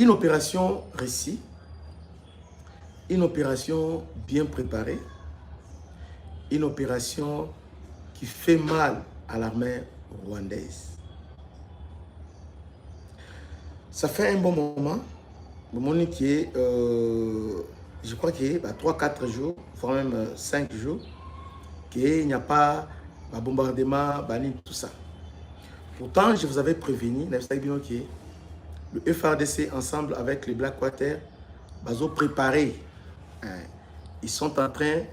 Une opération réussie, une opération bien préparée, une opération qui fait mal à l'armée rwandaise. Ça fait un bon moment, qui est, je crois qu'il y a 3-4 jours, voire même 5 jours, qu'il n'y a pas de bombardement, tout ça. Pourtant, je vous avais prévenu, le FARDC, ensemble avec les Blackwater, ils ont préparé, ils sont en train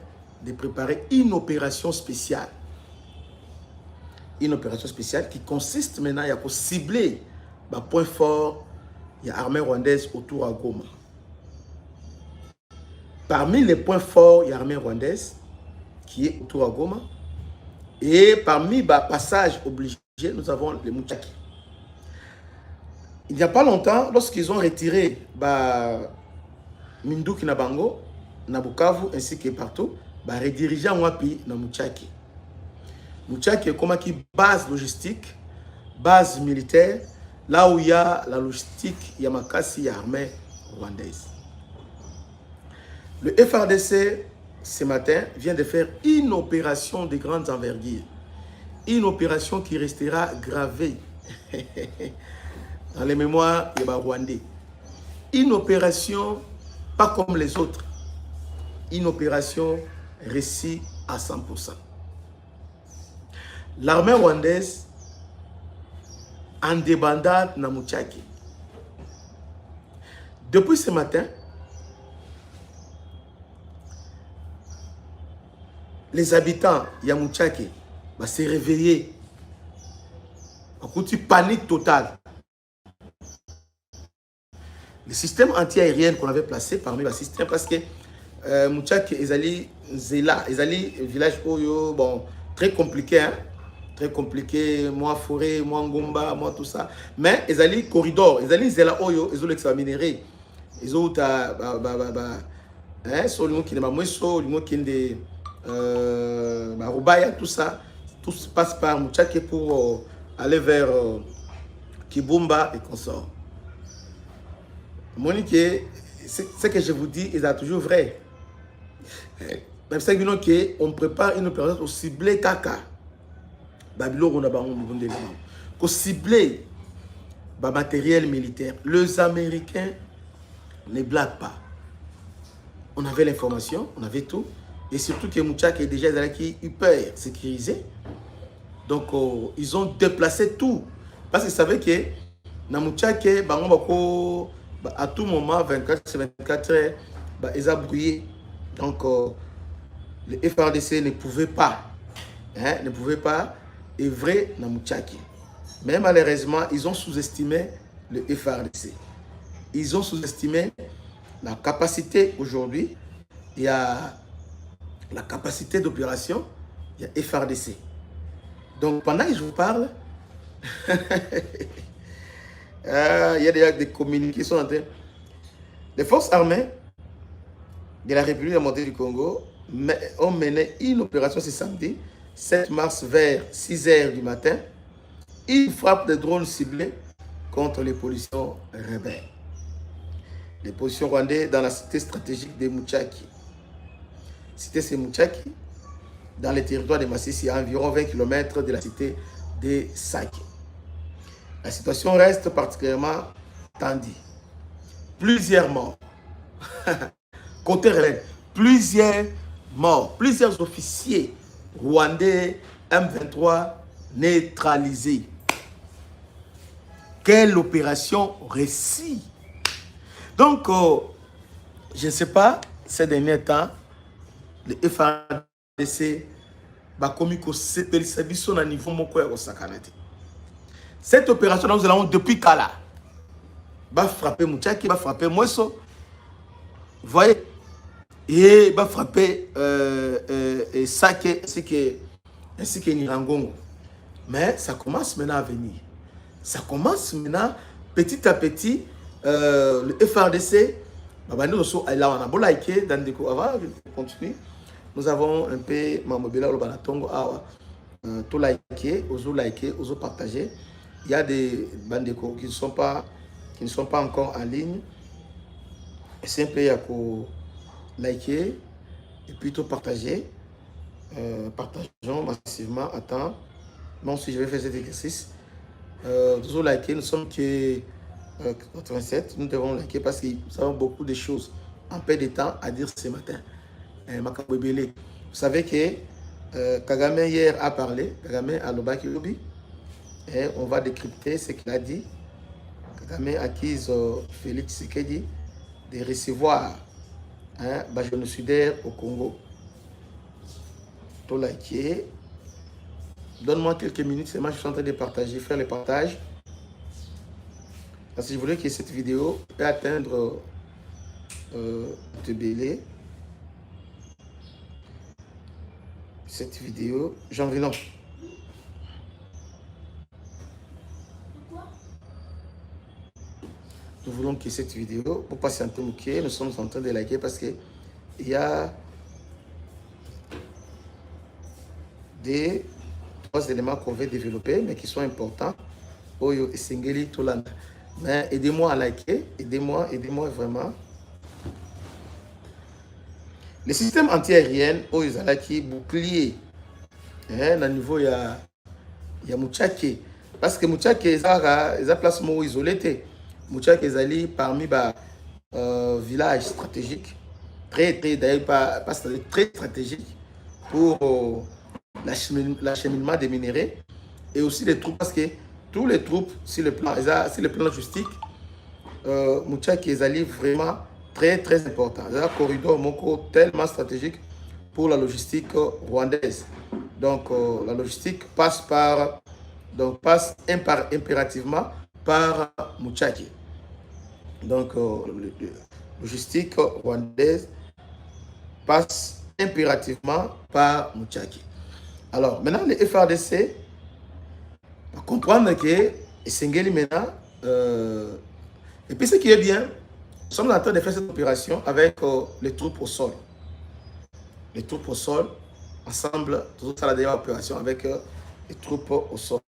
de préparer une opération spéciale. Une opération spéciale qui consiste maintenant à cibler le point fort, il y a l'armée rwandaise autour à Goma. Parmi les points forts, il y a l'armée rwandaise qui est autour à Goma. Et parmi les passages obligés, nous avons les Muchaki. Il n'y a pas longtemps, lorsqu'ils ont retiré Minduki Nabango, Nabukavu ainsi que partout, redirigé en Wapi na Muchaki. Muchaki est comme une base logistique, base militaire, là où il y a la logistique, il y a Makasi, il y a l'armée rwandaise. Le FARDC, ce matin, vient de faire une opération de grande envergure. Une opération qui restera gravée dans les mémoires des Rwandais. Une opération pas comme les autres. Une opération réussie à 100%. L'armée rwandaise en débandade na Muchaki. Depuis ce matin, les habitants de Muchaki vont se réveiller. En panique totale. Le système anti-aérien qu'on avait placé parmi les systèmes, parce que Muchaki, ils allaient village Oyo, bon, très compliqué, hein? Très compliqué, moi forêt, moi ngomba, moi tout ça. Mais ils allaient corridor, ils allaient zela Oyo, ils ont l'examiné. Ils ont tout ça, tout se passe par Muchaki pour aller vers Kibumba et consorts. Monique, ce que je vous dis est toujours vrai. Même si on prépare une opération pour cibler Kaka. Pour cibler le matériel militaire. Les Américains ne blaguent pas. On avait l'information, on avait tout. Et surtout que Muchaki est déjà hyper sécurisé. Donc, ils ont déplacé tout. Parce qu'ils savaient que dans Muchaki, à tout moment, 24 heures, ils ont brûlé. Donc, le FARDC ne pouvait pas œuvrer dans Muchaki. Mais malheureusement, ils ont sous-estimé le FARDC. Ils ont sous-estimé la capacité aujourd'hui. Il y a la capacité d'opération, il y a FARDC. Donc, pendant que je vous parle, il y a des communiqués qui sont en train. Les forces armées de la République démocratique du Congo ont mené une opération ce samedi, 7 mars, vers 6 h du matin. Une frappe de drones ciblés contre les positions rebelles. Les positions rwandaises dans la cité stratégique de Muchaki. Cité c'est Muchaki, dans le territoire de Masisi, à environ 20 km de la cité de Sake. La situation reste particulièrement tendue. Plusieurs morts. Côté rebelle, plusieurs morts. Plusieurs officiers rwandais M23 neutralisés. Quelle opération réussie. Donc, je ne sais pas, ces derniers temps, le FARDC va commis que c'est un niveau au Sakanate. Cette opération, nous allons depuis Kala. Va frapper Muchaki, va frapper Mweso. Vous voyez? Et va frapper Sake ainsi que Nirangongo. Mais ça commence maintenant à venir. Ça commence maintenant, petit à petit, le FARDC, nous avons un peu Mamobila Banatongo, tout liker, oso partager. Il y a des bandeko qui ne sont pas qui ne sont pas encore en ligne, simple à liker et plutôt partager. Partageons massivement. Attends, bon, si je vais faire cet exercice, toujours liker. Nous sommes que 87. Nous devons liker parce que nous avons beaucoup de choses en peu de temps à dire ce matin. Vous savez que Kagame hier a parlé. Kagame a l'Obaki Lobi. Et on va décrypter ce qu'il a dit. Kagame accuse Félix Tshisekedi de recevoir un génocidaire au Congo. Tout liker. Donne-moi quelques minutes, c'est moi je suis en train de partager, faire le partage. Parce que je voulais que cette vidéo puisse atteindre Tebele. Cette vidéo, Jean Vinon. Nous voulons que cette vidéo, pour patienter Mouké, nous sommes en train de liker parce qu'il y a des 3 éléments qu'on veut développer, mais qui sont importants. Oyo Singeli Tolanda. Mais aidez-moi à liker, aidez-moi vraiment. Le système anti-aérien, Oyo Zalaki, bouclier, à niveau, il y a Mouchake. Parce que Mouchake, il y a place isolé. Mouchake est parmi les villages stratégiques, d'ailleurs pas très stratégiques pour l'acheminement des minéraux et aussi les troupes, parce que tous les troupes sur le plan logistique, Mouchake est vraiment très important. C'est un corridor tellement stratégique pour la logistique rwandaise. Donc la logistique passe impérativement par Mouchake. Donc la logistique rwandaise passe impérativement par Mouchake. Alors, maintenant, les FRDC va comprendre que Sengeli maintenant, et puis ce qui est bien, nous sommes en train de faire cette opération avec les troupes au sol. Les troupes au sol, ensemble, toujours ça la dernière opération avec les troupes au sol.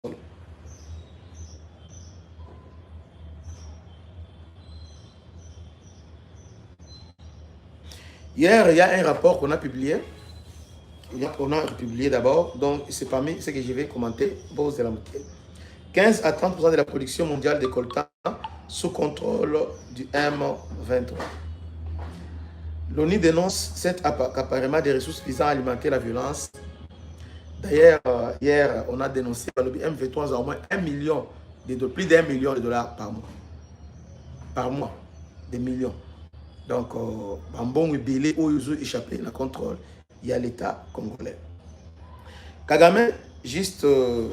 Hier, il y a un rapport qu'on a publié. On a publié d'abord, donc c'est parmi ce que je vais commenter. 15 à 30% de la production mondiale de coltan sous contrôle du M23. L'ONU dénonce cet accaparement des ressources visant à alimenter la violence. D'ailleurs, hier, on a dénoncé que le M23 a au moins plus d'1 million de dollars par mois. Par mois, des millions. Donc, Bambon et Bélé, où ils ont échappé le contrôle. Il y a l'État congolais. Kagame, juste au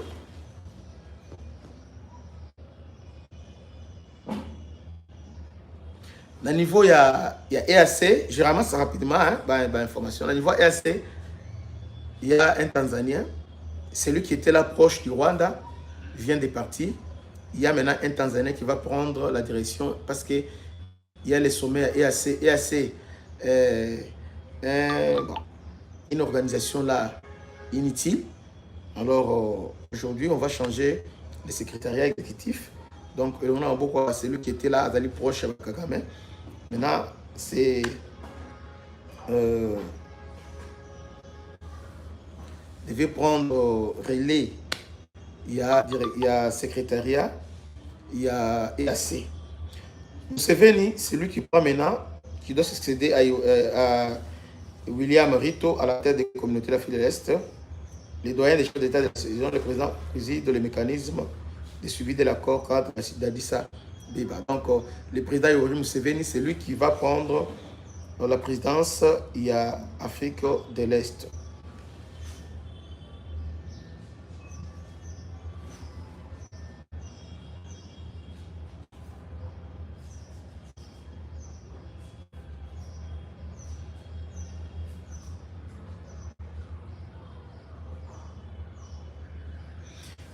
niveau, il y a EAC, je ramasse rapidement l'information. Au niveau EAC, il y a un Tanzanien, celui qui était là proche du Rwanda, vient de partir. Il y a maintenant un Tanzanien qui va prendre la direction parce qu'il y a les sommets EAC. EAC, une organisation là inutile. Alors aujourd'hui, on va changer le secrétariat exécutif. Donc, on a beaucoup celui qui était là, Azali proche avec Kagame. Maintenant, c'est devait prendre relais. Il y a secrétariat, il y a EAC. Museveni, c'est lui qui prend maintenant, qui doit succéder à William Rito à la tête des communautés d'Afrique de l'Est. Les doyens des chefs d'État de la saison, le président préside le mécanisme de suivi de l'accord cadre d'Addis Abeba. Donc, le président Yoweri Museveni, c'est lui qui va prendre la présidence. Il y a Afrique de l'Est.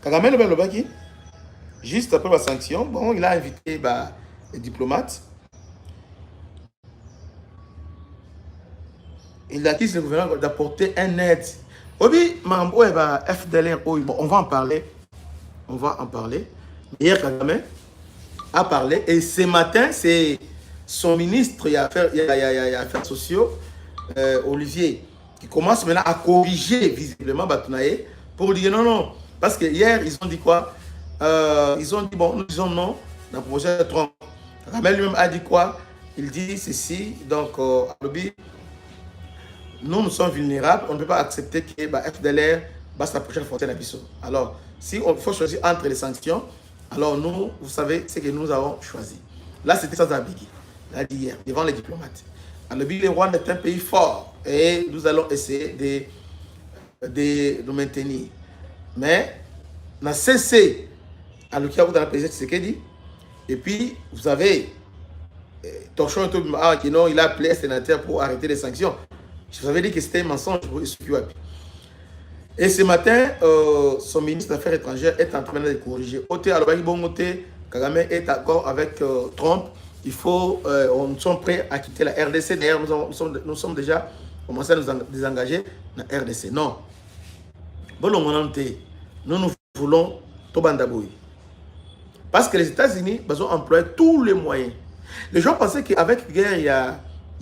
Kagame Lobaki, juste après la sanction, bon, il a invité les diplomates. Il a dit le gouvernement d'apporter un aide. Obi, Mambo et FDLR, on va en parler. On va en parler. Hier, Kagame, a parlé. Et ce matin, c'est son ministre il y a affaires sociaux, Olivier, qui commence maintenant à corriger visiblement Batunaye pour dire non, non. Parce que hier, ils ont dit quoi? Ils ont dit, bon, nous disons non dans le projet de Trump. Ramel lui-même a dit quoi? Il dit ceci, donc, nous sommes vulnérables, on ne peut pas accepter que FDLR basse la prochaine frontière d'Abisso. Alors, si on faut choisir entre les sanctions, alors nous, vous savez, c'est que nous avons choisi. Là, c'était sans ambiguïté. L'a dit hier, devant les diplomates. Alors, le Rwanda est un pays fort et nous allons essayer de nous maintenir. Mais, on a cessé à l'occasion de la présidente Tshisekedi. Et puis, vous avez Torchon il a appelé un sénateur pour arrêter les sanctions. Je vous avais dit que c'était un mensonge pour SQAP. Et ce matin, son ministre des Affaires étrangères est en train de corriger. Kagame est d'accord avec Trump. Il faut, nous sommes prêts à quitter la RDC. D'ailleurs, nous sommes déjà commencé à nous désengager dans la RDC. Non. Nous voulons Tobandaboui. Parce que les États-Unis ont employé tous les moyens. Les gens pensaient qu'avec la guerre, il y a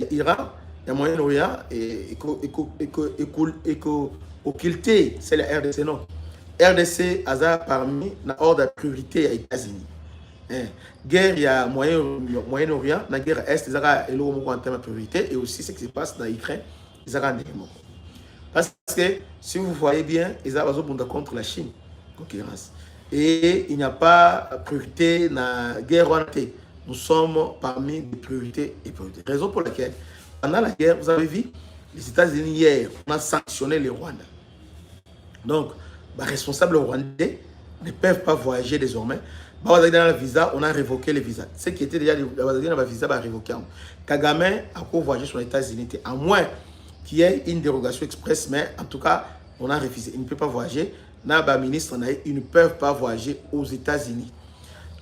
Iran, il y a Moyen-Orient et occulté, c'est la RDC. Non. RDC a parmi l'ordre de priorité aux États-Unis. Guerre, il y a Moyen-Orient, la guerre Est, ils ont en termes de priorité, et aussi ce qui se passe dans l'Ukraine, ils ont des mots. Parce que si vous voyez bien, ils ont besoin contre la Chine, concurrence. Et il n'y a pas de priorité dans la guerre rwandais. Nous sommes parmi les priorités et priorités. Raison pour laquelle, pendant la guerre, vous avez vu, les États-Unis hier, on a sanctionné les Rwandais. Donc, les responsables rwandais ne peuvent pas voyager désormais. Dans le visa, on a révoqué les visas. Ce qui était déjà dans le visa, on a révoqué. Kagame a pu voyager sur les États-Unis, à moins qu'il y ait une dérogation express, mais en tout cas, on a refusé. Il ne peut pas voyager. Ministre, ils ne peuvent pas voyager aux États-Unis.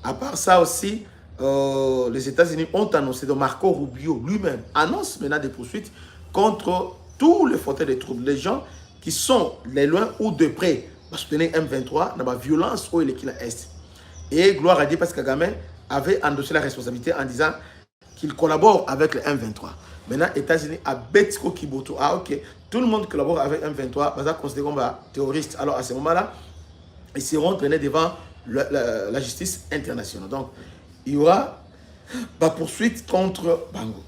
À part ça aussi, les États-Unis ont annoncé, donc Marco Rubio lui-même annonce maintenant des poursuites contre tous les fauteurs de troubles. Les gens qui sont les loin ou de près, pour soutenir M23 dans la violence où il est est. Et gloire à Dieu parce que Kagame avait endossé la responsabilité en disant qu'il collabore avec le M23. Maintenant, les États-Unis à Betsko Kiboto. Ah, ok. Tout le monde collabore avec M23, mais ça considéré comme terroriste. Alors, à ce moment-là, ils seront traînés devant la justice internationale. Donc, il y aura la poursuite contre Bango.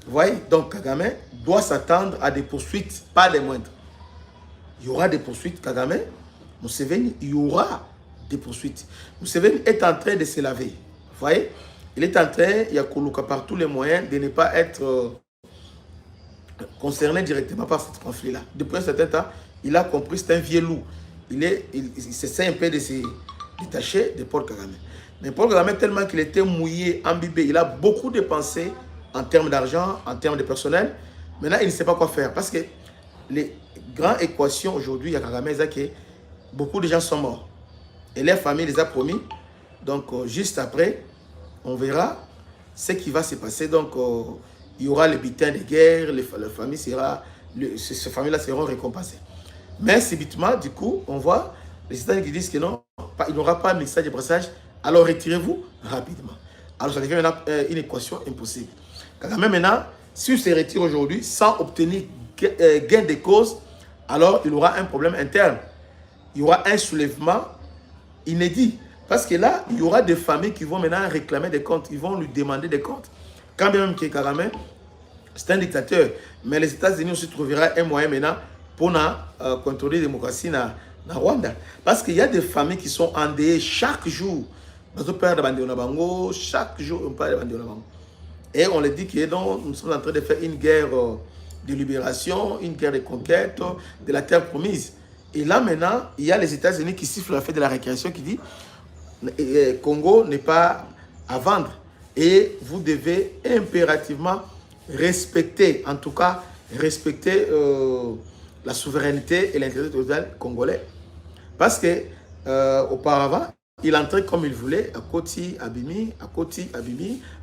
Vous voyez? Donc, Kagame doit s'attendre à des poursuites, pas des moindres. Il y aura des poursuites, Kagame. Museveni, il y aura des poursuites. Museveni est en train de se laver. Vous voyez? Il est en train, il y a Koluka par tous les moyens de ne pas être concerné directement par ce conflit-là. Depuis un certain temps, il a compris, c'est un vieux loup. Il s'essaie un peu de se détacher de Paul Kagame. Mais Paul Kagame, tellement qu'il était mouillé, imbibé, il a beaucoup dépensé en termes d'argent, en termes de personnel. Maintenant, il ne sait pas quoi faire. Parce que les grandes équations aujourd'hui, il y a Kagame, il y a que beaucoup de gens sont morts. Et leur famille les a promis. Donc, juste après, on verra ce qui va se passer. Donc, il y aura les butins de guerre, ces familles-là seront récompensées. Mais subitement, du coup, on voit les États-Unis qui disent que non, il n'y aura pas de message de brassage, alors retirez-vous rapidement. Alors, ça devient maintenant une équation impossible. Kagame, maintenant, s'il se retire aujourd'hui sans obtenir gain de cause, alors il aura un problème interne. Il y aura un soulèvement inédit. Parce que là, il y aura des familles qui vont maintenant réclamer des comptes. Ils vont lui demander des comptes. Quand bien même que Kagame, c'est un dictateur. Mais les États-Unis aussi trouveront un moyen maintenant pour contrôler la démocratie dans Rwanda. Parce qu'il y a des familles qui sont endeuillées chaque jour. Chaque jour, on parle de Bango. Et on leur dit que nous sommes en train de faire une guerre de libération, une guerre de conquête de la terre promise. Et là maintenant, il y a les États-Unis qui sifflent la fête de la récréation qui dit Congo n'est pas à vendre. Et vous devez impérativement respecter, en tout cas, respecter la souveraineté et l'intérêt territorial congolais. Parce que auparavant, il entrait comme il voulait à Koti, Abimi,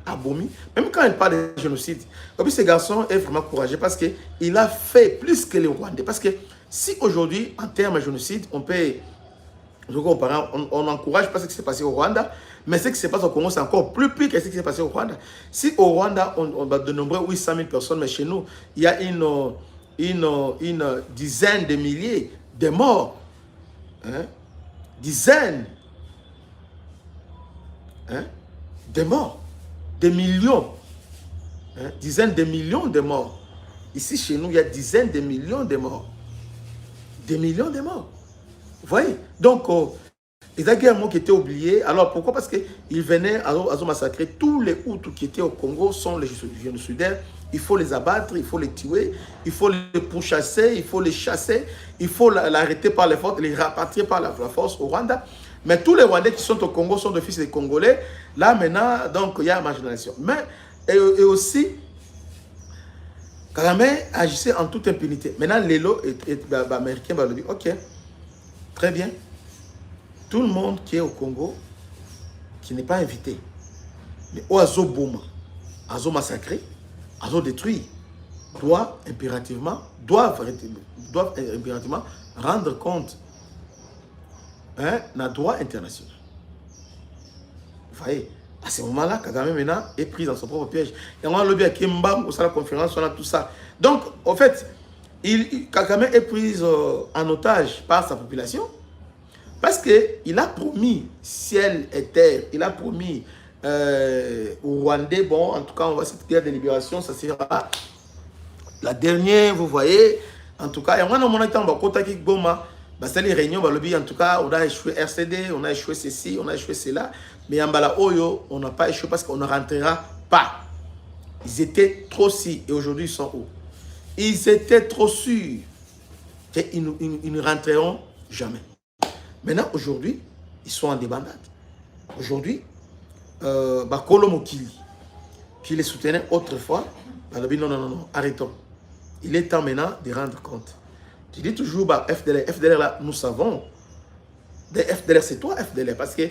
à Bomi. Même quand il parle de génocide, ce garçon est vraiment courageux parce qu'il a fait plus que les Rwandais. Parce que si aujourd'hui, en termes de génocide, on peut On n'encourage pas ce qui s'est passé au Rwanda, mais ce qui se passe au Congo, c'est encore plus pire que ce qui s'est passé au Rwanda. Si au Rwanda, on va de nombreux 800 000 personnes, mais chez nous, il y a une dizaine de milliers de morts. Hein? Dizaines de morts. Des millions. Dizaines de millions de morts. Ici, chez nous, il y a dizaines de millions de morts. Des millions de morts. Vous voyez? Donc, les guerres qui étaient oubliés. Alors, pourquoi? Parce qu'ils venaient à massacrer. Tous les Hutus qui étaient au Congo sont les génocidaires. Il faut les abattre, il faut les tuer, il faut les pourchasser, il faut les chasser, il faut l'arrêter par les forces, les rapatrier par la force au Rwanda. Mais tous les Rwandais qui sont au Congo sont de fils des Congolais. Là, maintenant, donc, il y a marginalisation. Mais, et aussi, Kagame agissait en toute impunité. Maintenant, l'élo américain va lui dire, ok, très bien. Tout le monde qui est au Congo, qui n'est pas invité, mais au Azo Bouma, Azo massacré, Azo détruit, doivent impérativement rendre compte d'un droit international. Vous voyez, à ce moment-là, Kagame maintenant est pris dans son propre piège. Et on a le bien qui Mbam, on a la conférence, on a tout ça. Donc, en fait, Kagame est pris en otage par sa population parce qu'il a promis ciel et terre, il a promis au Rwandais, bon, en tout cas, on va cette guerre de libération, ça sera la dernière, vous voyez. En tout cas, il y a un temps, c'est les réunions, en tout cas, on a échoué RCD, on a échoué ceci, on a échoué cela. Mais en Bala Oyo, on n'a pas échoué parce qu'on ne rentrera pas. Ils étaient trop sûrs et aujourd'hui, ils sont où? Ils étaient trop sûrs qu'ils ne rentreront jamais. Maintenant, aujourd'hui, ils sont en débandade. Aujourd'hui, Bakolo Mokili, qui les soutenait autrefois, non, arrêtons. Il est temps maintenant de rendre compte. Tu dis toujours, FDLR là, nous savons. FDLR, c'est toi, FDLR, parce que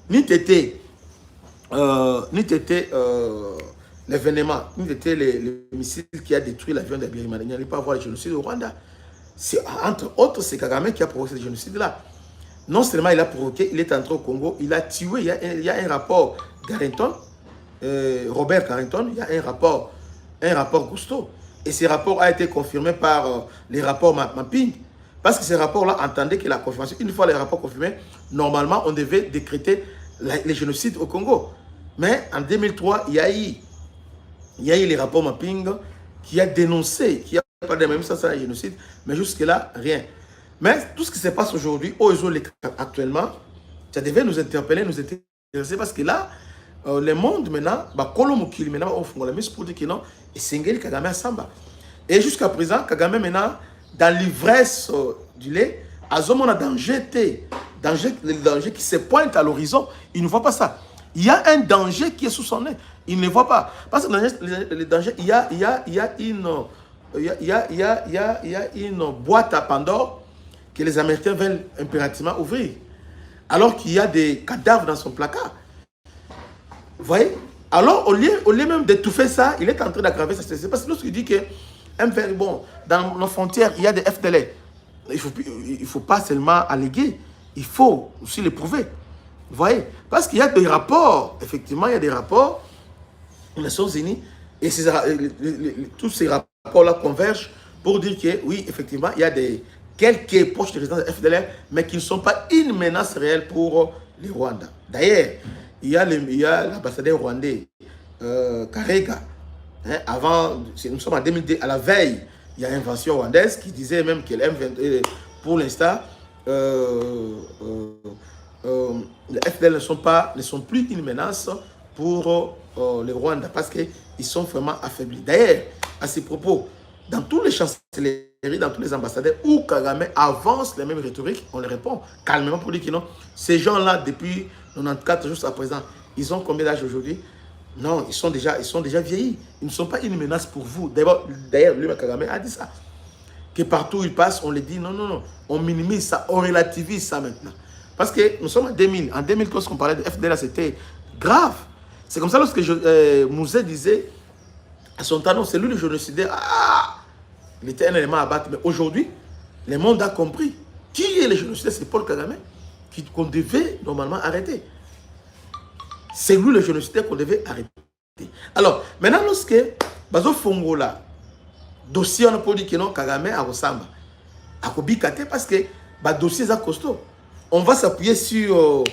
ni t'étais l'événement, ni t'étais le missile qui a détruit l'avion d'Abiyarimana. Il n'y allait pas voir le génocide au Rwanda. Entre autres, c'est Kagame qui a provoqué ce génocide-là. Non seulement il a provoqué, il est entré au Congo, il a tué. Il y a un rapport Garrington, Robert Garrington, il y a un rapport Gusto. Et ce rapport a été confirmé par les rapports mapping. Parce que ces rapports-là entendaient que la confirmation, une fois les rapports confirmés, normalement, on devait décréter les génocides au Congo. Mais en 2003, il y a eu les rapports mapping qui a dénoncé, qui a pas de même ça, c'est un génocide, mais jusque-là, rien. Mais tout ce qui se passe aujourd'hui, actuellement, ça devait nous interpeller, nous intéresser, parce que là, le monde maintenant, Kolomokili maintenant, au fond, la mise pour dire que non, et Sengeli Kagame à Samba. Et jusqu'à présent, Kagame maintenant, dans l'ivresse du lait, Azomon a danger qui se pointe à l'horizon. Il ne voit pas ça. Il y a un danger qui est sous son nez. Il ne voit pas. Parce que le danger, il y a une boîte à Pandore que les Américains veulent impérativement ouvrir. Alors qu'il y a des cadavres dans son placard. Vous voyez? Alors, au lieu même d'étouffer ça, il est en train d'aggraver sa situation. Parce que lorsqu'il dit que, bon, dans nos frontières, il y a des FDL. Il ne faut pas seulement alléguer, il faut aussi les prouver. Vous voyez? Parce qu'il y a des rapports, effectivement, il y a des rapports des Nations Unies, et tous ces rapports-là convergent pour dire que, oui, effectivement, il y a quelques proches des résidents de FDLR, mais qui ne sont pas une menace réelle pour les Rwandais. D'ailleurs, il y a l'ambassadeur rwandais, Karega. Hein, avant, nous sommes en 2002, à la veille, il y a une invention rwandaise qui disait même qu'elle M23, pour l'instant, les FDL ne sont plus une menace pour les Rwandais parce qu'ils sont vraiment affaiblis. D'ailleurs, à ces propos, dans tous les chancelleries, dans tous les ambassadeurs où Kagame avance les mêmes rhétoriques, on les répond calmement pour dire que non, ces gens-là, depuis 94 jusqu'à présent, ils ont combien d'âge aujourd'hui? Non, ils sont déjà vieillis. Ils ne sont pas une menace pour vous. D'ailleurs, lui, Kagame a dit ça. Que partout où il passe, on les dit non. On minimise ça, on relativise ça maintenant. Parce que nous sommes en 2000. En 2003, on parlait de FDLR, c'était grave. C'est comme ça lorsque Mouzé disait à son temps, non, c'est lui le génocidaire. Ah, il était un élément à battre. Mais aujourd'hui, le monde a compris. Qui est le génocidaire? C'est Paul Kagame. qu'on devait normalement arrêter. C'est lui le génocidaire qu'on devait arrêter. Alors, maintenant, lorsque Bazo Fongola, dossier on a pas dit que non, Kagame a Rosamba, a Kobikate parce que le dossier est costaud. On va s'appuyer sur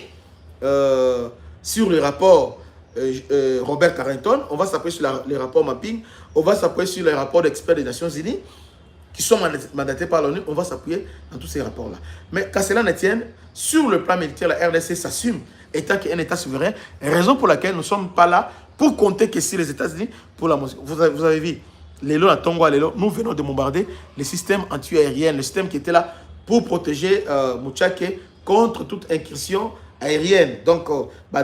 le rapport Robert Carrington, on va s'appuyer sur les rapports mapping, on va s'appuyer sur les rapports d'experts des Nations Unies qui sont mandatés par l'ONU, on va s'appuyer dans tous ces rapports-là. Mais qu'à cela ne tienne, sur le plan militaire, la RDC s'assume étant qu'un État souverain, raison pour laquelle nous ne sommes pas là pour compter que si les États-Unis, pour la vous avez vu, nous venons de bombarder les systèmes anti-aériens, le système qui était là pour protéger Mouchake contre toute incursion aérienne. Donc,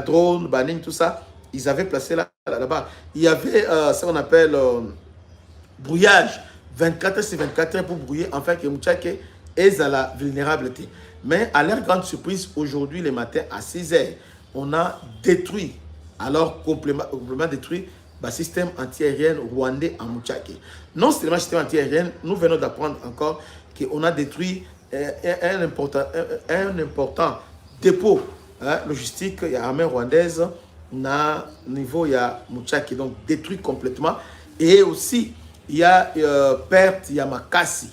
drone, banning, tout ça, ils avaient placé là-bas. Il y avait ce qu'on appelle brouillage, 24 sur 24 heures pour brouiller, enfin que Mouchake est à la vulnérabilité. Mais à leur grande surprise, aujourd'hui, le matin, à 6 heures, on a détruit, alors complètement détruit, le système anti-aérien rwandais en Mouchake. Non seulement le système anti-aérien, nous venons d'apprendre encore qu'on a détruit un important dépôt logistique, il y a l'armée rwandaise, na niveau il y a Mouchake, donc détruit complètement. Et aussi, il y a perte, il y a Makassi,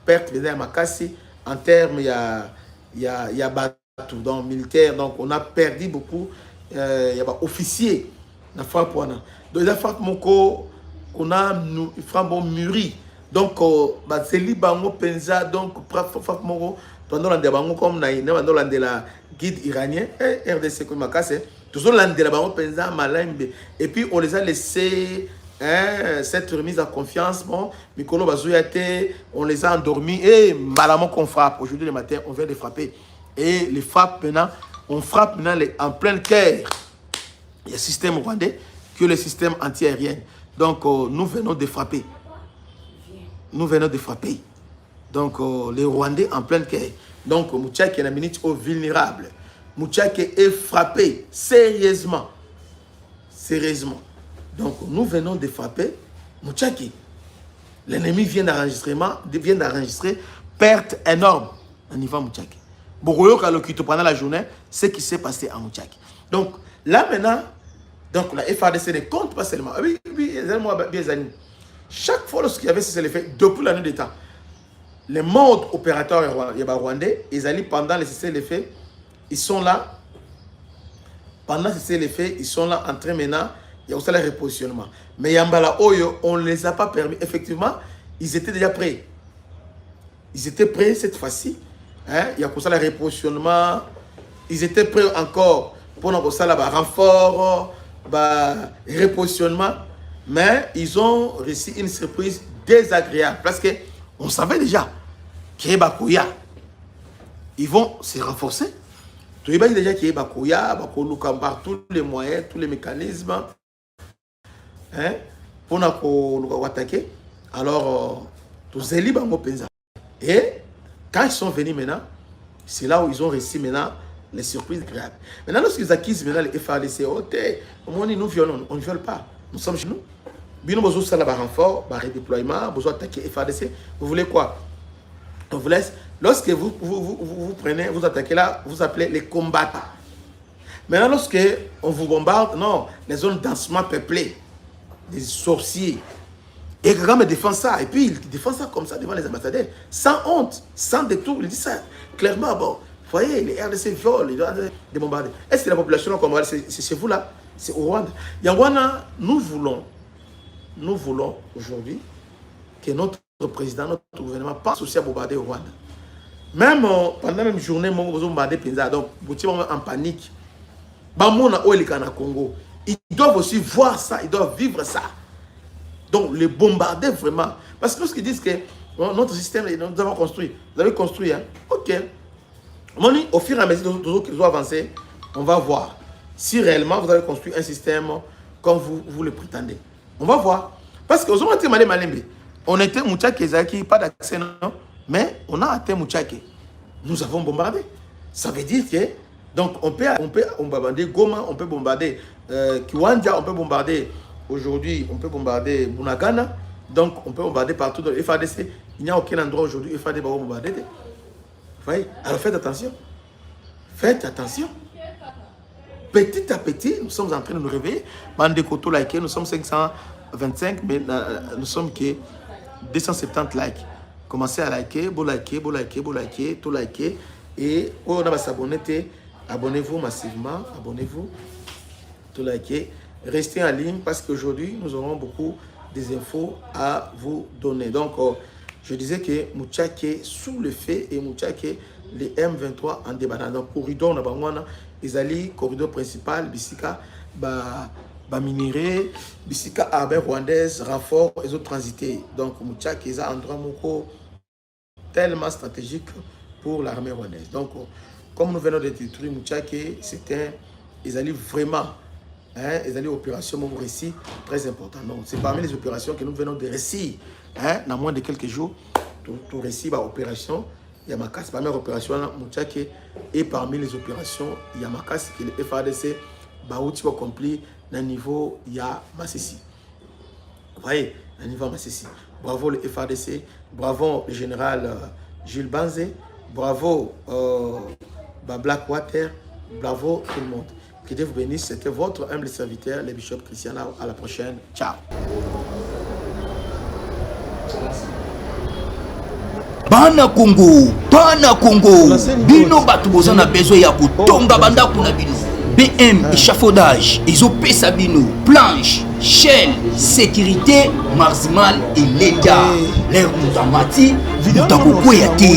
perte, il y a Makassi, en termes, il y a Batou, donc militaire, donc on a perdu beaucoup, il y a officiers, na frappe, donc il y a frappe moko, on a frappe mûri, donc c'est libango penza, donc frappe moko, pendant la débango comme dans la guide iranien, RDC comme Makassi, toujours la débango penza malimbe, et puis on les a laissés. Cette remise en confiance, bon, Mikolo Bazouyate, on les a endormis et malamment qu'on frappe. Aujourd'hui le matin, on vient de frapper. Et les frappes maintenant, on frappe maintenant en plein cœur. Il y a le système rwandais que le système anti-aérien. Donc nous venons de frapper. Nous venons de frapper. Donc les Rwandais en plein cœur. Donc Mouchake est la minute vulnérable. Mouchake est frappé sérieusement. Sérieusement. Donc, nous venons de frapper Mouchake. L'ennemi vient d'enregistrer perte énorme au niveau de Mouchake. Beaucoup pendant la journée, ce qui s'est passé à Mouchake. Donc, là maintenant, donc, la FARDC ne compte pas seulement. Oui, chaque fois lorsqu'il y avait ces effets, depuis l'année des temps, les modes opérateurs rwandais, ils allaient pendant les cessez-le-feu, ils sont là. Pendant ces cessez-le-feu, ils sont là en train maintenant. Il y a aussi le repositionnement. Mais Yambala Oyo, on ne les a pas permis. Effectivement, ils étaient déjà prêts. Ils étaient prêts cette fois-ci. Hein? Il y a aussi le repositionnement. Ils étaient prêts encore pour nous renfort, repositionnement. Mais ils ont reçu une surprise désagréable. Parce qu'on savait déjà qu'ils vont se renforcer. Tu sais déjà qu'il y a par tous les moyens, tous les mécanismes. Hein, pour nous attaquer, alors tous les bango penza. Et quand ils sont venus maintenant, c'est là où ils ont reçu maintenant les surprises graves. Maintenant, lorsqu'ils accusent maintenant les FARDC, nous violons, on ne viole pas. Nous sommes chez nous. Nous avons besoin de renfort, de redéploiement, besoin d'attaquer FARDC. Vous voulez quoi? On vous laisse. Lorsque vous prenez, vous attaquez là, vous appelez les combattants. Maintenant, lorsque on vous bombarde, non, les zones densément peuplées, des sorciers. Et Kagame défend ça. Et puis, il défend ça comme ça devant les ambassadeurs. Sans honte, sans détour. Il dit ça clairement. Bon, vous voyez, les RDC violent, ils doivent des bombarder. Est-ce que la population congolaise, c'est chez vous là? C'est au Rwanda. Yangwana, nous voulons aujourd'hui que notre président, notre gouvernement pense aussi à bombarder au Rwanda. Même pendant la même journée, nous avons bombardé Penza. Donc, vous êtes en panique. Bamona Oelikana Congo. Ils doivent aussi voir ça, ils doivent vivre ça. Donc, les bombarder vraiment. Parce que lorsqu'ils disent que notre système, nous avons construit. Vous avez construit, hein? Ok. Au fur et à mesure qu'ils doivent avancer, on va voir si réellement vous avez construit un système comme vous le prétendez. On va voir. Parce que on était Mouchake Ezaki, pas d'accès, non? Mais on a atteint Mouchake. Nous avons bombardé. Ça veut dire que donc on peut bombarder Goma, on peut bombarder Kiwanja, on peut bombarder aujourd'hui, on peut bombarder Bunagana, donc on peut bombarder partout dans le FADC. Il n'y a aucun endroit aujourd'hui où FADC va bombarder. voyez? Alors faites attention. Faites attention. Petit à petit, nous sommes en train de nous réveiller. Bande de Koto like, nous sommes 525, mais nous sommes que 270 likes. Commencez à liker, tout liker. Et on va s'abonner. Abonnez-vous massivement, abonnez-vous, tout liker. Restez en ligne parce qu'aujourd'hui, nous aurons beaucoup des infos à vous donner. Donc, je disais que Mouchake sous le fait et Mouchake les M23 en débattant. Donc, corridor, ils allaient corridor principal, Bissika, minéré, Bissika, armée rwandaise, renfort, et autres transités. Donc, Mouchake, ils ont un endroit tellement stratégique pour l'armée rwandaise. Donc, comme nous venons de détruire Mouchake, ils allaient vraiment, ils allaient opération, mon récit très important. Donc, c'est parmi les opérations que nous venons de récire. Dans moins de quelques jours, tout récit, opération Yamakas, parmi les opérations Mouchake et parmi les opérations Yamakas, que le FARDC a accompli dans le niveau Yamassissi. Vous voyez, dans le niveau Yamassissi. Bravo le FARDC, bravo le général Jules Banze, bravo Blackwater, bravo tout le monde. Que Dieu vous bénisse. C'était votre humble serviteur, le bishop Christian. À la prochaine. Ciao. Bana Congo, bino batu boza na besoin ya kotonga banda kuna bino. BM échafaudage, izopé sabino, planche, chaîne, sécurité, marzimal et l'État. L'air mutamati, mutakoko ya te.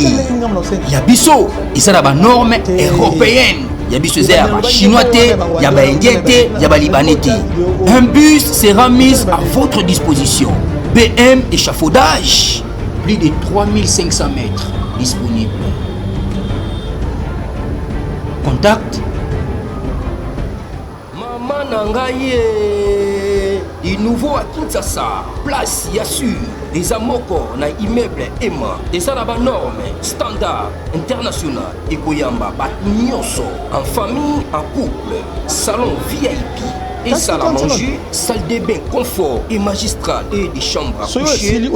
Yabiso, isara ba norme européenne. Yabiso zera chinois te, yaba indien te, yaba libanais te. Un bus sera mis à votre disposition. BM échafaudage. Plus de 3500 mètres disponibles. Contact. Maman Nangaye, du nouveau à Kinshasa, place Yassur, des amokos na immeuble Emma, des arabes normes, standard, international, et Koyamba, Batnyoso, en famille, en couple, salon VIP. Et salle à manger, salle de bain, confort et magistral et des chambres à coucher,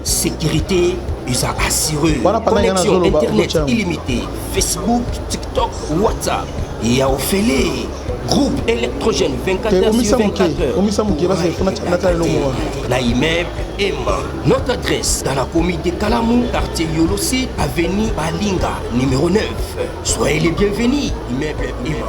sécurité, ils ont assuré. Connexion internet illimitée, Facebook, TikTok, WhatsApp. Et à Ophélie, groupe électrogène 24 heures sur 24 heures. La immeuble Emma. Notre adresse dans la commune de Kalamou, quartier Yolossi, avenue Balinga, numéro 9. Soyez les bienvenus, immeuble Emma.